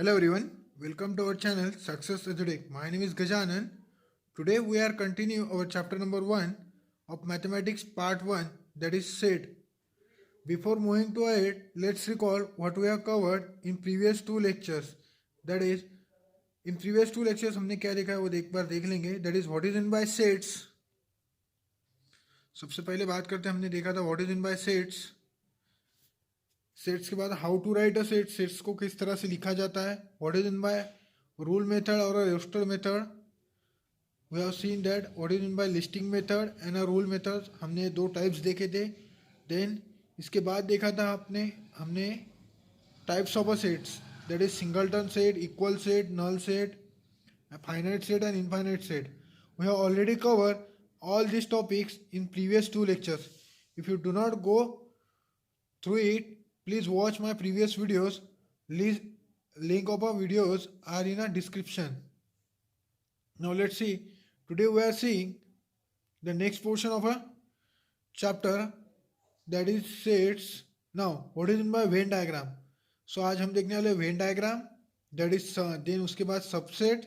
Hello everyone, welcome to our channel Success Athletic. My name is Gajanan. Today we are continuing our chapter number 1 of Mathematics part 1, that is set. Before moving to it, let's recall what we have covered in previous two lectures. That is, in previous two lectures हमने क्या देखा है वो एक बार देख लेंगे. That is what is in by sets. सबसे पहले बात करते हैं, हमने देखा था what is in by sets. Sets के बाद how to write a set, sets को किस तरह से लिखा जाता है. What is in by rule method और a roster method. We have seen that what is in by listing method and a rule method. हमने दो टाइप्स देखे थे. देन इसके बाद देखा था हमने types of a sets, that is singleton set, equal set, null set, finite set and infinite set. We have already cover all these topics in previous two lectures. If you do not go through it, please watch my previous videos. Link of our videos are in a description. Now let's see. Today we are seeing the next portion of a chapter, that is sets. Now what is meant by Venn diagram? So आज हम देखने वाले Venn diagram, that is then उसके बाद subset,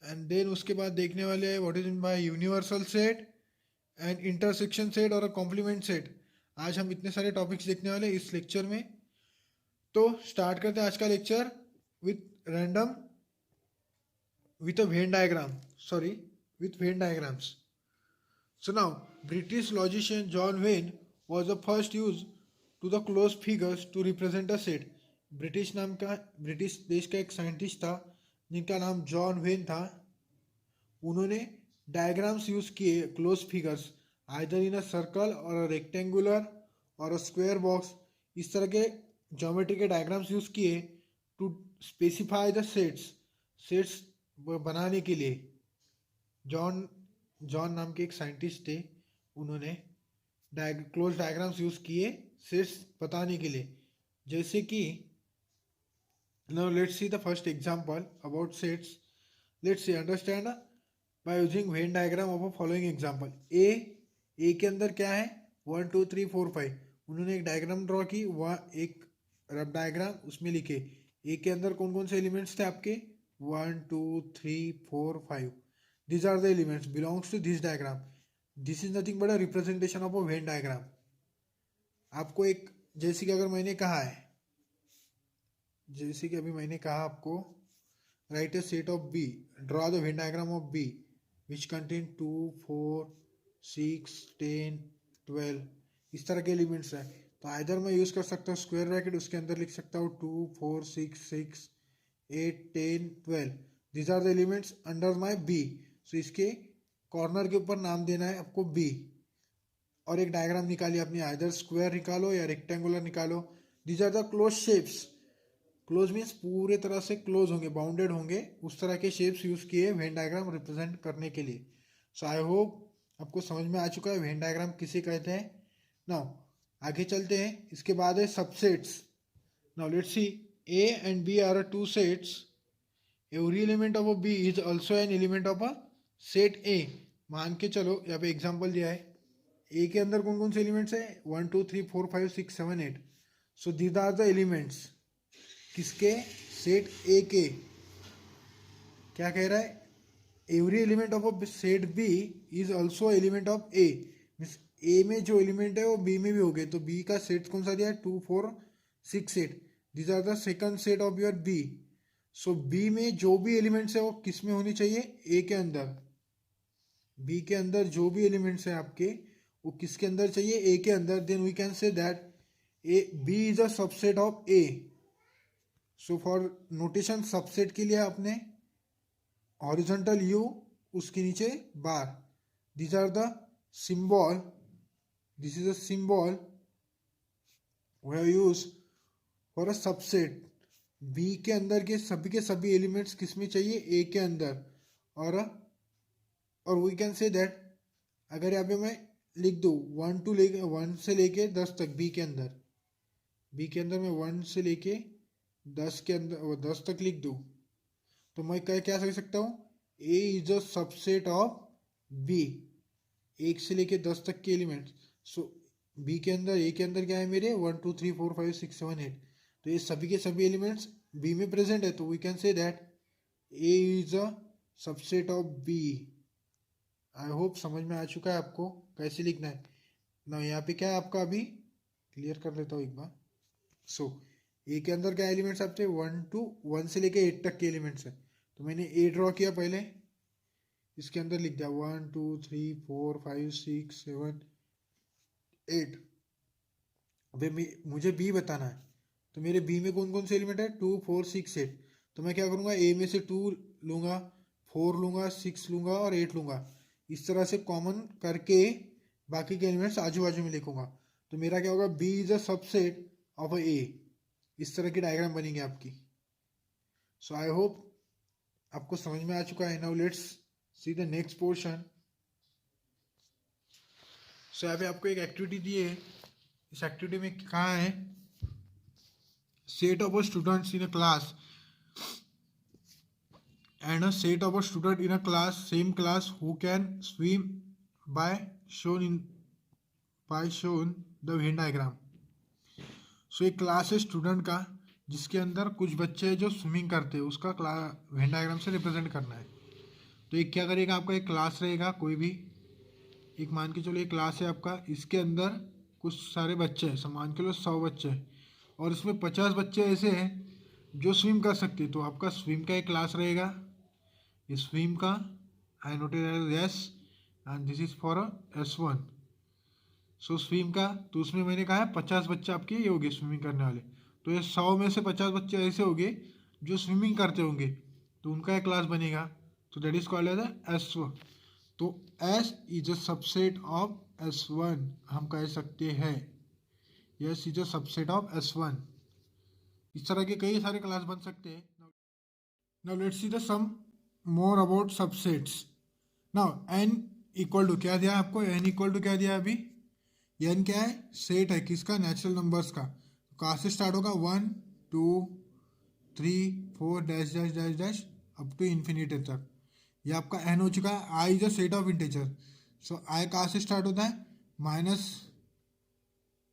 and then उसके बाद देखने वाले what is mean by universal set and intersection set और कॉम्प्लीमेंट सेट. आज हम इतने सारे टॉपिक्स देखने वाले इस लेक्चर में. तो स्टार्ट करते हैं आज का lecture with a Venn diagram, with Venn diagrams. So now British logician John Venn was the first use to the close figures to represent a set. British देश का एक साइंटिस्ट था जिनका नाम जॉन वेन था. उन्होंने डायग्राम्स यूज किए close figures, either in a circle और अ रेक्टेंगुलर और अ स्क्वायर बॉक्स. इस तरह के ज्योमेट्री के डायग्राम्स यूज किए टू स्पेसिफाई द सेट्स बनाने के लिए. जॉन नाम के एक साइंटिस्ट थे, उन्होंने क्लोज डायग्राम्स यूज किए सेट्स बताने के लिए. जैसे कि now let's see the first example about sets. Let's see, understand by using Venn diagram of a following example. A के अंदर क्या है 1 2 3 4 5. उन्होंने एक डायग्राम ड्रॉ की, वह एक रफ डायग्राम, उसमें लिखे ए के अंदर कौन कौन से एलिमेंट्स थे आपके 1 2 3 4 5. These are the elements belongs to this diagram. This is nothing but a representation of a Venn diagram. आपको एक, जैसे कि अगर मैंने कहा है, जैसे कि अभी मैंने कहा आपको, write a set of B, draw the Venn diagram of B which contain 2 4 6 10 12. इस तरह के एलिमेंट्स है. तो आइदर मैं यूज़ कर सकता हूँ स्क्वायर ब्रैकेट, उसके अंदर लिख सकता हूँ 2 4 6 6 8 10 12. These are the elements under my B. So इसके कॉर्नर के ऊपर नाम देना है आपको बी. और एक डायग्राम निकालिए अपनी, आइदर स्क्वायर निकालो या रेक्टेंगुलर निकालो. These are the close shapes. Close means पूरे तरह से क्लोज होंगे, बाउंडेड होंगे, उस तरह के शेप्स यूज किए वेन डायग्राम रिप्रेजेंट करने के लिए. सो आई होप आपको समझ में आ चुका है वेन डायग्राम किसे कहते हैं. नाउ आगे चलते हैं. इसके बाद है subsets. Now let's see, A and B are two sets. Every element of a B is also an element of a set A. मान के चलो, यहाँ पे एग्जाम्पल दिया है, ए के अंदर कौन कौन से एलिमेंट्स है 1 2 3 4 5 6 7 8. So these are the elements किसके, सेट ए के. क्या कह रहा है, every element of a set B is also element of A. Means A में जो एलिमेंट है वो बी में भी हो गए. तो बी का सेट कौन सा दिया है 2 4 6 8. This are the second set of your B. So B में जो भी एलिमेंट्स है वो किस में होनी चाहिए, ए के अंदर. बी के अंदर जो भी एलिमेंट्स है आपके वो किसके अंदर चाहिए, ए के अंदर. Then we can say that A B is a subset of A. So for notation subset के लिए आपने हॉरिजॉन्टल यू, उसके नीचे bar. This are the symbol, this is a symbol we have use for a subset. B के अंदर के सभी elements किस में चाहिए, ए के अंदर. और वी कैन से दैट, अगर यहाँ पे मैं लिख दूँ 1 से लेके 10 तक बी के अंदर मैं 1 से लेके 10 के अंदर 10 तक लिख दूँ, तो मैं क्या कह सकता हूँ, A is a subset of B. 1 से लेके 10 तक के एलिमेंट्स. सो बी के अंदर, ए के अंदर क्या है मेरे 1 2 3 4 5 6 7 8. तो ये सभी के सभी एलिमेंट्स बी में प्रेजेंट है, तो we can say that A is a subset of B. I hope समझ में आ चुका है आपको कैसे लिखना है ना। यहाँ पे क्या है आपका, अभी क्लियर कर लेता हूँ एक बार। सो ए के अंदर क्या एलिमेंट्स आपके 1 से लेके 8 तक के एलिमेंट्स है। तो मैंने ए ड्रॉ किया पहले, इसके अंदर लिख दिया 1 2 3 4 5 6 7 8। अभी मुझे बी बताना है, तो मेरे बी में कौन कौन से एलिमेंट है 2 4 6 8। तो मैं क्या करूँगा, ए में से 2 लूँगा, 4 लूँगा, 6 लूँगा और 8 लूँगा। इस तरह से कॉमन करके बाकी के एलिमेंट्स आजू बाजू में लिखूंगा। तो मेरा क्या होगा, B is a subset of A. इस तरह की डायग्राम बनेगी आपकी। सो आई होप आपको समझ में आ चुका है। Now let's see the next portion. So यहाँ पे आपको एक एक्टिविटी दी है। इस एक्टिविटी में कहाँ है, set of a students in a class and a set of a student in a class, same class, who can swim by shown the Venn diagram. सो एक क्लास है स्टूडेंट का जिसके अंदर कुछ बच्चे हैं जो स्विमिंग करते हैं, उसका वेन डायग्राम से रिप्रेजेंट करना है। तो एक क्या करेगा, आपका एक क्लास रहेगा कोई भी, एक मान के चलो एक क्लास है आपका, इसके अंदर कुछ सारे बच्चे हैं, मान के लो 100 बच्चे हैं और इसमें 50 बच्चे ऐसे हैं जो स्विम कर सकते हैं। तो आपका स्विम का एक क्लास रहेगा, इस स्विम का I noted as S and this is for S1। So स्विम का, तो उसमें मैंने कहा है 50 बच्चे आपके ये होंगे स्विमिंग करने वाले। तो ये 100 में से 50 बच्चे ऐसे होंगे जो स्विमिंग करते होंगे, तो उनका एक क्लास बनेगा। तो that is called as S1। तो S is a subset of S1 हम कह सकते हैं। S is a subset of S1। इस तरह के कई सारे क्लास बन सकते हैं। Now let's see the some more about subsets. Now n equal to क्या दिया आपको, n इक्वल टू क्या दिया अभी, n क्या है, सेट है किसका, नेचुरल नंबर्स का। कहाँ से स्टार्ट होगा, 1 2 3 4 dash dash dash dash up to infinity तक। ये आपका n हो चुका है। I is a set of integer. So I कहाँ से स्टार्ट होता है, माइनस,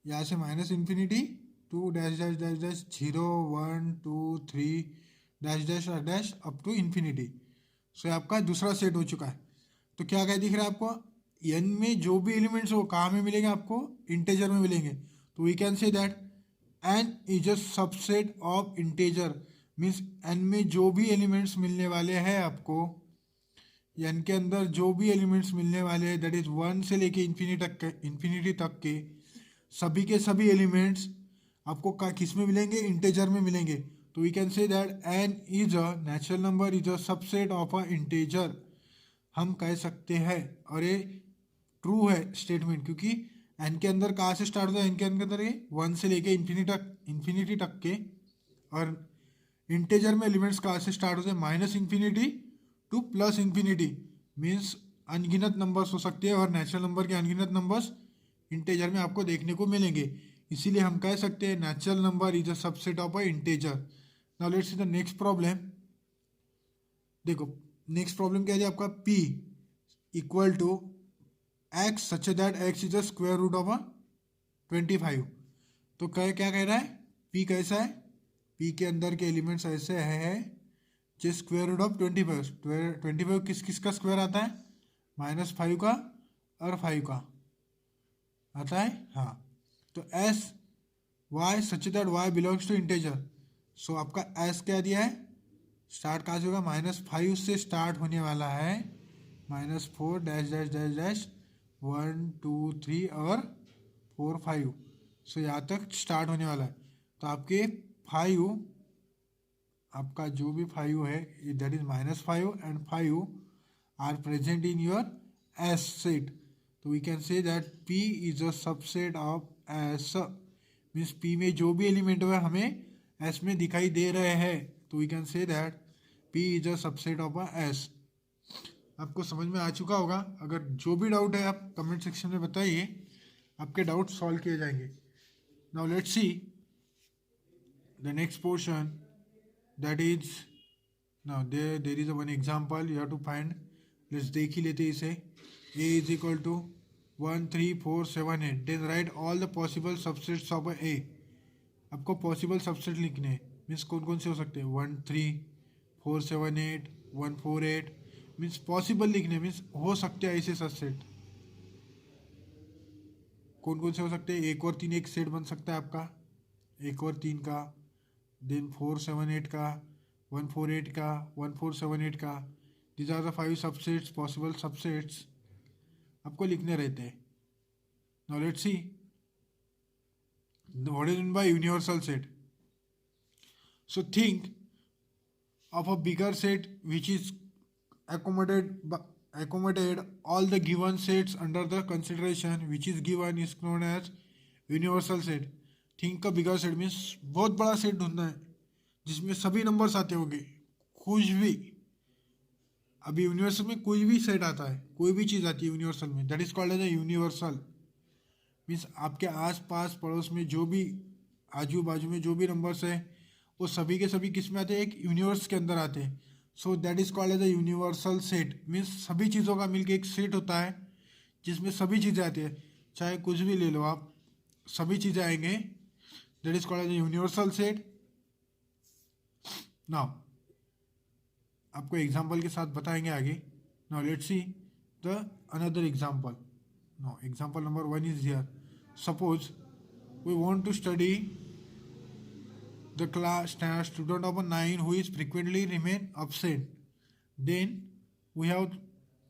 यहाँ से minus infinity to dash dash dash dash 0 1 2 3 dash dash dash up to infinity. So आपका दूसरा सेट हो चुका है। तो क्या क्या दिख रहा है आपको, n में जो भी एलिमेंट्स हो कहाँ में मिलेंगे आपको, इंटेजर में मिलेंगे। तो we can say that n is a subset of integer. Means n में जो भी एलिमेंट्स मिलने वाले हैं आपको, n के अंदर जो भी एलिमेंट्स मिलने वाले हैं, दैट इज 1 से लेके इन्फिनिटी तक के सभी के सभी एलिमेंट्स आपको किस में मिलेंगे, इंटेजर में मिलेंगे। तो we can say that n is a natural number is a subset of a integer हम कह सकते हैं। और ये ट्रू है स्टेटमेंट, क्योंकि n के अंदर कहाँ से स्टार्ट होता है, n के अंदर ये 1 से लेके इन्फिनिटी तक के, और इंटेजर में एलिमेंट्स कहाँ से स्टार्ट होते हैं, minus infinity two plus infinity. Means अनगिनत नंबर्स हो सकते हैं और नेचुरल नंबर के अनगिनत नंबर्स इंटेजर में आपको देखने को मिलेंगे। इसीलिए हम कह सकते हैं natural number is a subset of a integer. Now let's see the next problem. देखो नेक्स्ट प्रॉब्लम क्या है आपका, p equal to x such that x is a square root of 25। तो क्या कह रहा है, p कैसा है, p के अंदर के एलिमेंट्स ऐसे हैं जो स्क्वायर रूट ऑफ 25 किस किस का स्क्वायर आता है, -5 का और 5 का आता है। हाँ, तो s y such that y belongs to integer. So आपका s क्या दिया है, स्टार्ट कहाँ से होगा, -5 से स्टार्ट होने वाला है, -4 डैश डैश डैश डैश 1 2 3 और 4 5। सो यहाँ तक स्टार्ट होने वाला है। तो आपके 5, आपका जो भी 5 है that is -5 and 5 are present in your S set. तो we can say that p is a subset of S. Means p में जो भी एलिमेंट हुआ हमें s में दिखाई दे रहे हैं, तो we can say that p is a subset of s। आपको समझ में आ चुका होगा। अगर जो भी डाउट है आप कमेंट सेक्शन में बताइए, आपके डाउट सॉल्व किए जाएंगे। Now let's see the next portion, that is now there is one example you have to find. लेट्स देख ही लेते इसे। a is equal to 1 3 4 7 8 then write all the possible subsets of a। आपको possible subset लिखने हैं, means कौन कौन से हो सकते हैं, 1 3 4 7 8 1 4 8, मीन्स पॉसिबल लिखने, मीन्स हो सकते हैं ऐसे सबसेट। कौन कौन से हो सकते हैं, 1 और 3 एक सेट बन सकता है आपका, 1 और 3 का, देन 4 7 8 का, 1 4 8 का, 1 4 7 8 का। These are the 5 subsets, possible subsets आपको लिखने रहते हैं। Now let's see what is mean by universal set. So think of a bigger set which is accommodate all the given sets under the consideration which is given is known as universal set। Think का बिगर set means बहुत बड़ा set ढूंढना है जिसमें सभी numbers आते होंगे, कुछ भी। अभी यूनिवर्सल में कोई भी सेट आता है, कोई भी चीज़ आती है यूनिवर्सल में, that is called as a universal. Means आपके आस पास पड़ोस में जो भी, आजू बाजू में जो भी नंबर्स है, वो सभी के सभी किस में आते हैं, एक यूनिवर्स के अंदर आते हैं। So that is called as a universal set. Means सभी चीज़ों का मिलके एक सेट होता है जिसमें सभी चीज़ें आती है, चाहे कुछ भी ले लो आप, सभी चीज़ें आएंगे। That is called as a universal set. Now आपको एग्जाम्पल के साथ बताएंगे आगे। Now let's see the another example. Now example number 1 is here. Suppose we want to study the class student of a 9 who is frequently remain absent, then we have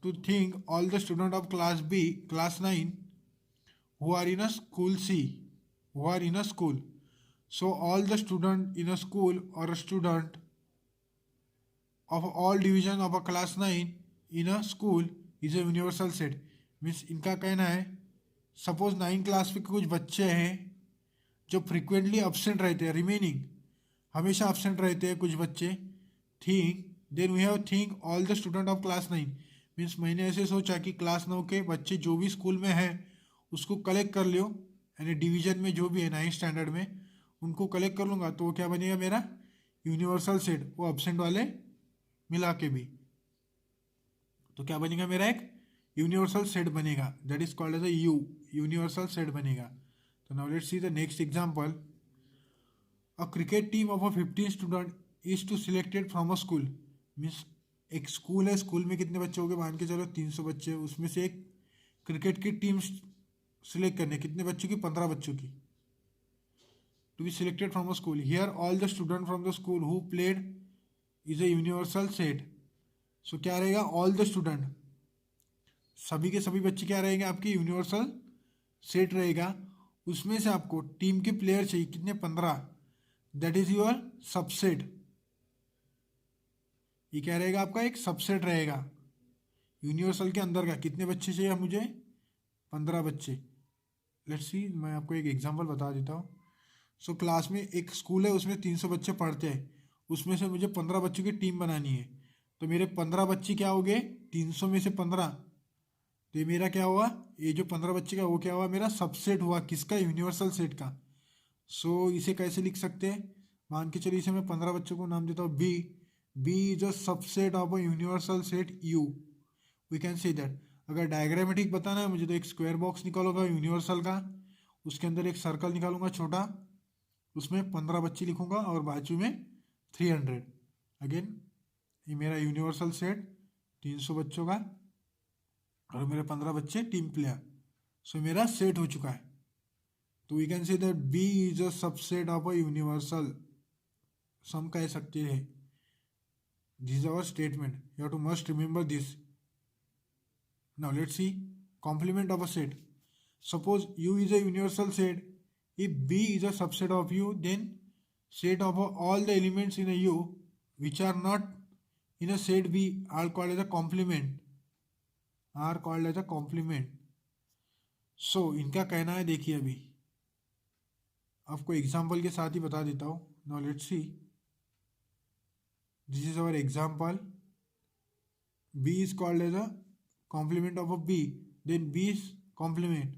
to think all the student of class B, class 9 who are in a school C, who are in a school. So all the student in a school or a student of all division of a class 9 in a school is a universal set। Means इनका कहना है, suppose 9 class के कुछ बच्चे हैं जो frequently absent रहते हैं, रिमेनिंग हमेशा अब्सेंट रहते हैं कुछ बच्चे। Think then we have think all the student of class 9। Means मैंने ऐसे सोचा कि क्लास 9 के बच्चे जो भी स्कूल में हैं उसको कलेक्ट कर लो, यानी डिवीजन में जो भी है 9th स्टैंडर्ड में उनको कलेक्ट कर लूँगा, तो वो क्या बनेगा मेरा यूनिवर्सल सेट, वो अब्सेंट वाले मिला के भी। तो क्या बनेगा मेरा एक यूनिवर्सल सेट बनेगा, that is called as a universal set बनेगा। तो now let's see the next example. A cricket team of a 15 student is to selected from a school. Means एक स्कूल है, स्कूल में कितने बच्चे हो गए, मान के चलो 300 बच्चे, उसमें से एक क्रिकेट की टीम सिलेक्ट करने, कितने बच्चों की, 15 बच्चों की, to be selected from a school. Here all the student from the school who played is a universal set. So क्या रहेगा, ऑल द स्टूडेंट, सभी के सभी बच्चे क्या रहेंगे आपकी यूनिवर्सल सेट रहेगा। उसमें से आपको टीम के प्लेयर चाहिए, कितने, 15, दैट इज योर सबसेट। ये क्या रहेगा आपका एक सबसेट रहेगा यूनिवर्सल के अंदर का। कितने बच्चे चाहिए मुझे, 15 बच्चे। लेट्स सी, मैं आपको एक एग्जांपल बता देता हूँ। सो क्लास में एक स्कूल है, उसमें 300 बच्चे पढ़ते हैं, उसमें से मुझे 15 बच्चों की टीम बनानी है। तो मेरे 15 बच्चे क्या हो गए, 300 में से 15, तो ये मेरा क्या हुआ, ये जो 15 बच्चे का वो क्या हुआ, मेरा सबसेट हुआ, किसका, यूनिवर्सल सेट का। सो इसे कैसे लिख सकते हैं, मान के चलिए इसे मैं 15 बच्चों को नाम देता हूँ B. B is a subset of a universal set U, we can say that. अगर डायग्रामेटिक बताना है मुझे तो एक स्क्वायर बॉक्स निकालूंगा यूनिवर्सल का, उसके अंदर एक सर्कल निकालूंगा छोटा, उसमें 15 बच्चे लिखूंगा और बाजू में 300। अगेन ये मेरा यूनिवर्सल सेट 300 बच्चों का और मेरे 15 बच्चे टीम प्लेयर। सो मेरा सेट हो चुका है। तो we can say that B is a subset of a universal, सम कह सकते हैं। This is our statement, you have to must remember this. Now let's see complement of a set. Suppose U is a universal set. If B is a subset of U, then set of all the elements in a U which are not in a set B are called as a complement. Are called as a complement. So इनका कहना है, देखिए अभी आपको example के साथ ही बता देता हूँ। Now let's see, this is our example. B is called as a complement of a B, then B is complement।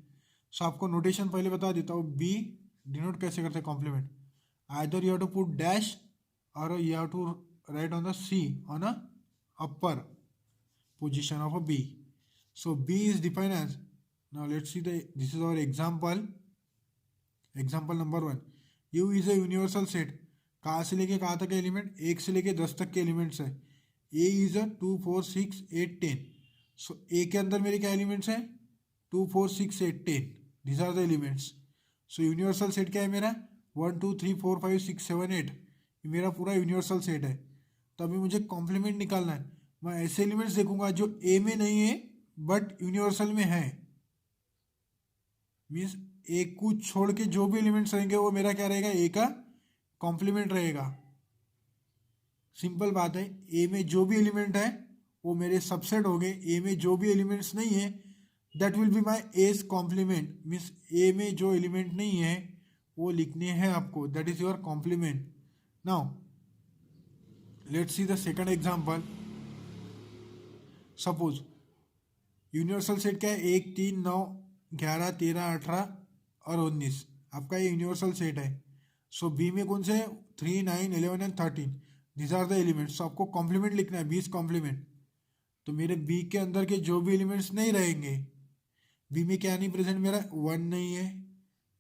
सो आपको नोटेशन पहले बता देता हूँ, B डिनोट कैसे करते हैं complement. Either you have to put dash और you have to write on the C on a upper position of a B। So B is defined as, now let's see the, this is our example, example number 1। You is a universal set. कहाँ से लेके कहाँ तक element? 1 से लेके 10 तक के elements है। ए इज अ 2 4 6 8 10। सो ए के अंदर मेरे क्या एलिमेंट्स हैं? 2 4 6 8 10। These are the elements. So universal set क्या है मेरा? 1 2 3 4 5 6 7 8। ये मेरा पूरा यूनिवर्सल सेट है। तो अभी मुझे कॉम्प्लीमेंट निकालना है। मैं ऐसे एलिमेंट्स देखूंगा जो ए में नहीं है बट यूनिवर्सल में है। मीन्स ए को छोड़ के जो भी एलिमेंट्स रहेंगे वो मेरा क्या रहेगा? ए का कॉम्प्लीमेंट रहेगा। सिंपल बात है। ए में जो भी एलिमेंट है वो मेरे सबसेट हो गए। ए में जो भी एलिमेंट्स नहीं है that will be my A's complement. Means A में जो एलिमेंट नहीं है वो लिखने हैं आपको, that is your complement. Now let's see the second example. Suppose universal set क्या है? 1 3 9 11 13 18 और 19 आपका ये यूनिवर्सल सेट है। सो बी में कौन से? 3 9 11 and 13। These are the elements. तो आपको कॉम्प्लीमेंट लिखना है, 20 कॉम्प्लीमेंट। तो मेरे बी के अंदर के जो भी एलिमेंट्स नहीं रहेंगे, बी में क्या नहीं प्रेजेंट मेरा? 1 नहीं है,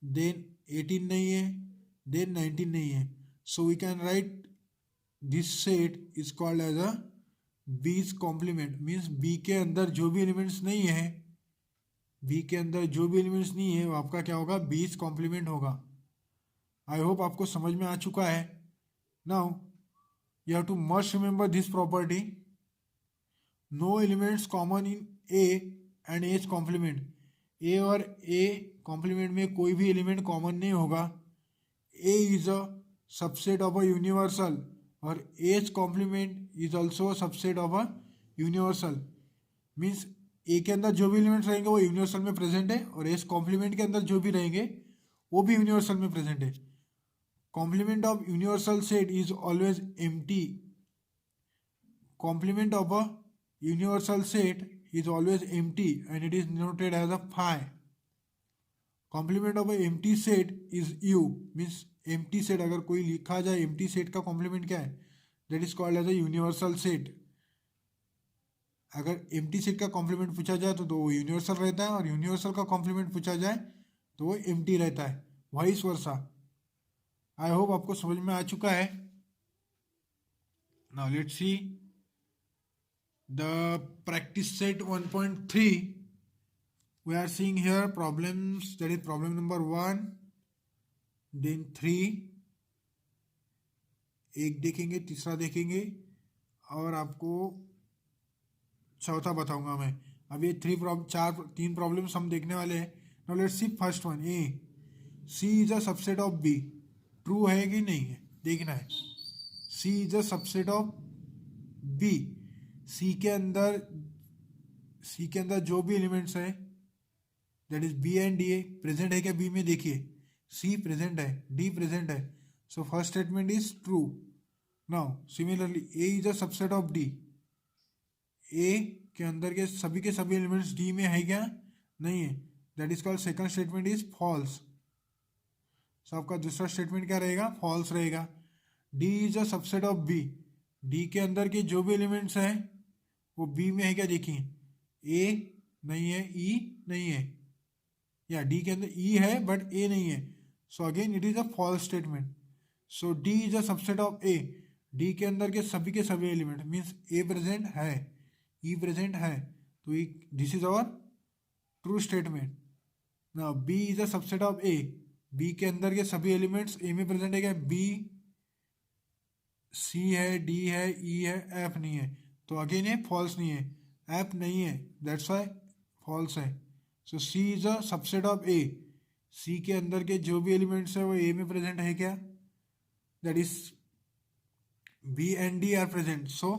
देन 18 नहीं है, देन 19 नहीं है। So we can write this set is called as a B's complement. Means B के अंदर जो भी एलिमेंट्स नहीं है, बी के अंदर जो भी एलिमेंट्स नहीं है वो आपका क्या होगा? बीज कॉम्प्लीमेंट होगा। आई होप आपको समझ में आ चुका है। Now you have to must remember this property. No elements common in A and A's complement. A और ए कॉम्प्लीमेंट में कोई भी एलिमेंट कॉमन नहीं होगा। A is a subset of a universal और A's complement is also subset of a universal. Means A के अंदर जो भी एलिमेंट्स रहेंगे वो यूनिवर्सल में प्रेजेंट है और एज कॉम्प्लीमेंट के अंदर जो भी रहेंगे वो भी यूनिवर्सल में प्रेजेंट है। Complement of universal set is always empty. Complement of a universal set is always empty and it is denoted as a phi. Complement of a empty set is U, means empty set अगर कोई लिखा जाए empty set का complement क्या है? That is called as a universal set. अगर empty set का complement पूछा जाए तो वो universal रहता है और universal का complement पूछा जाए तो वो empty रहता है, वाइस वर्सा। आई होप आपको समझ में आ चुका है। Now let's C the practice set 1.3. we are seeing here problems, that is problem number 1, then 3, एक देखेंगे, तीसरा देखेंगे और आपको चौथा बताऊंगा मैं। अब ये तीन प्रॉब्लम्स हम देखने वाले हैं। Now let's see first one. A C is a subset of B. True है कि नहीं है देखना है। C is a subset of B. C के अंदर जो भी एलिमेंट्स है that is B and D are present है क्या? बी में देखिए सी प्रेजेंट है, डी प्रेजेंट है। So first statement is true. Now similarly A is a subset of D. A के अंदर के सभी एलिमेंट्स डी में है क्या? नहीं है। That is called second statement is false. So आपका दूसरा स्टेटमेंट क्या रहेगा? फॉल्स रहेगा। D is a subset of B. D के अंदर के जो भी एलिमेंट्स हैं वो बी में है क्या? देखिए ए नहीं है, ई नहीं है, या डी के अंदर ई है बट ए नहीं है। So again it is a false statement. So D is a subset of A. D के अंदर के सभी एलिमेंट मीन्स ए प्रेजेंट है, ई प्रेजेंट है, तो this is our true statement. Now B is a subset of A. B के अंदर के सभी एलिमेंट्स ए में प्रेजेंट है क्या? बी, सी है, डी है, ई है, एफ नहीं है, तो अगेन ये फॉल्स नहीं है, एफ नहीं है, दैट्स वाई फॉल्स है। सो सी इज अ सबसेट ऑफ ए। सी के अंदर के जो भी एलिमेंट्स है वो ए में प्रेजेंट है क्या? That is B and D are present. So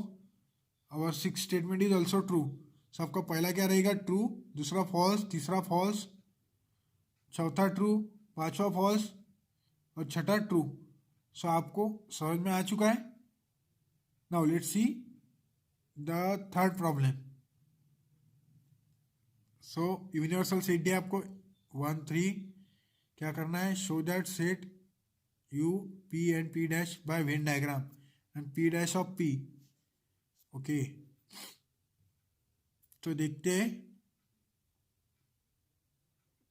our six statement is also true. So आपका पहला क्या रहेगा? ट्रू, दूसरा फॉल्स, तीसरा फॉल्स, चौथा ट्रू, पांचवा फॉल्स और छठा ट्रू। सो आपको समझ में आ चुका है। Now let's see the third problem. So universal set दिया आपको 1 3। क्या करना है? Show that set U P and P dash by Venn diagram and P dash of P. Okay, तो देखते हैं।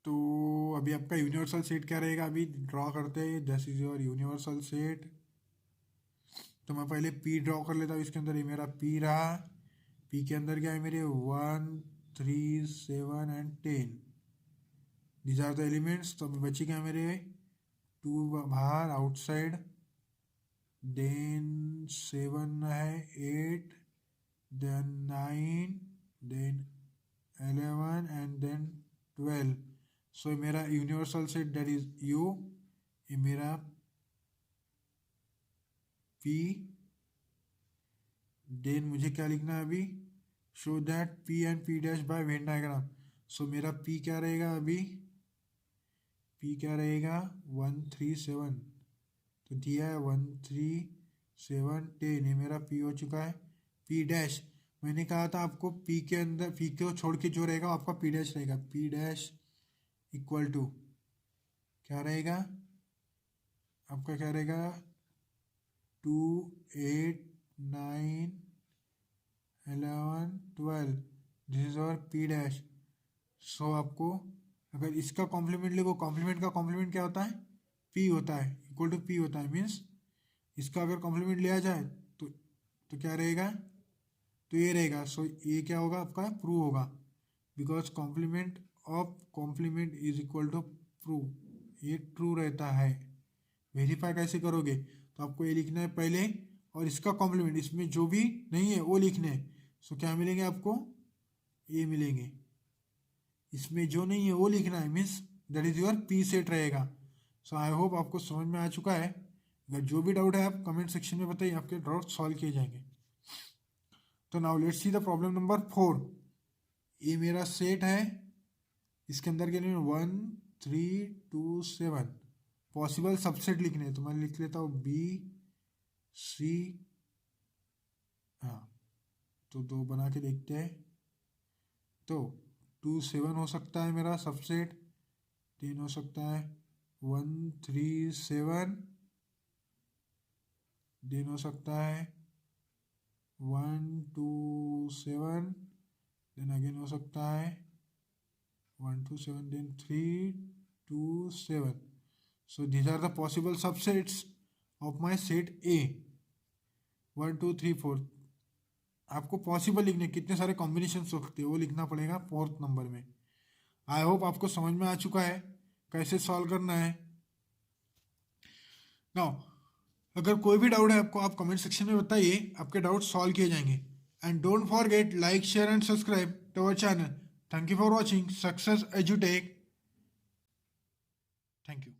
तो अभी आपका यूनिवर्सल सेट क्या रहेगा, अभी ड्रॉ करते हैं। This is your universal set. तो मैं पहले पी ड्रॉ कर लेता हूँ। इसके अंदर ये मेरा पी रहा। पी के अंदर क्या है मेरे 1 3 7 and 10, these are the elements. तो अभी बची क्या मेरे 2 बाहर आउटसाइड, देन 7 है 8, then 9, then 11 and then 12। So मेरा universal set that is U. ये मेरा पी। देन मुझे क्या लिखना है अभी, show that P and P dash by Venn diagram. So मेरा पी क्या रहेगा अभी, पी क्या रहेगा 1 3 7, तो दिया है 1 3 7 10, ये मेरा पी हो चुका है। पी डैश मैंने कहा था आपको, पी के अंदर पी को छोड़ के जो रहेगा आपका पी डैश रहेगा। पी डैश इक्वल टू क्या रहेगा आपका, क्या रहेगा 2 8 9 11 12, दिस इज और पी डैश। सो आपको अगर इसका कॉम्प्लीमेंट लिखो, कॉम्प्लीमेंट का कॉम्प्लीमेंट क्या होता है, पी होता है, इक्वल टू पी होता है। मीन्स इसका अगर कॉम्प्लीमेंट लिया जाए तो क्या रहेगा, तो ये रहेगा। सो ये क्या होगा आपका, प्रूव होगा, because complement of complement is equal to prove, ये ट्रू रहता है। वेरीफाई कैसे करोगे, तो आपको ये लिखना है पहले, और इसका कॉम्प्लीमेंट इसमें जो भी नहीं है वो लिखने हैं। सो क्या मिलेंगे आपको, ये मिलेंगे। इसमें जो नहीं है वो लिखना है, means that is your P set रहेगा। सो आई होप आपको समझ में आ चुका है। अगर जो भी डाउट है आप कमेंट सेक्शन में बताइए, आपके डाउट सॉल्व किए जाएंगे। तो now let's see the problem number 4। ये मेरा सेट है, इसके अंदर के लिए 1 3 2 7 पॉसिबल सबसेट लिखने हैं। तो मैं लिख लेता हूँ बी सी, हाँ तो 2 बना के देखते हैं। तो 2 7 हो सकता है मेरा सबसेट, 3 हो सकता है 1 3 7, देन हो सकता है 1 2 7, देन अगेन हो सकता है 1 2 7, then 3 2 7। So these are the possible subsets of my set A। 1 2 3 4 आपको पॉसिबल लिखने, कितने सारे कॉम्बिनेशन हो सकते हैं वो लिखना पड़ेगा 4th नंबर में। आई होप आपको समझ में आ चुका है कैसे सॉल्व करना है। नाउ अगर कोई भी डाउट है आपको, आप कमेंट सेक्शन में बताइए, आपके डाउट सॉल्व किए जाएंगे। And don't forget like share and subscribe to our channel. Thank you for watching Success एजुटेक। Thank you.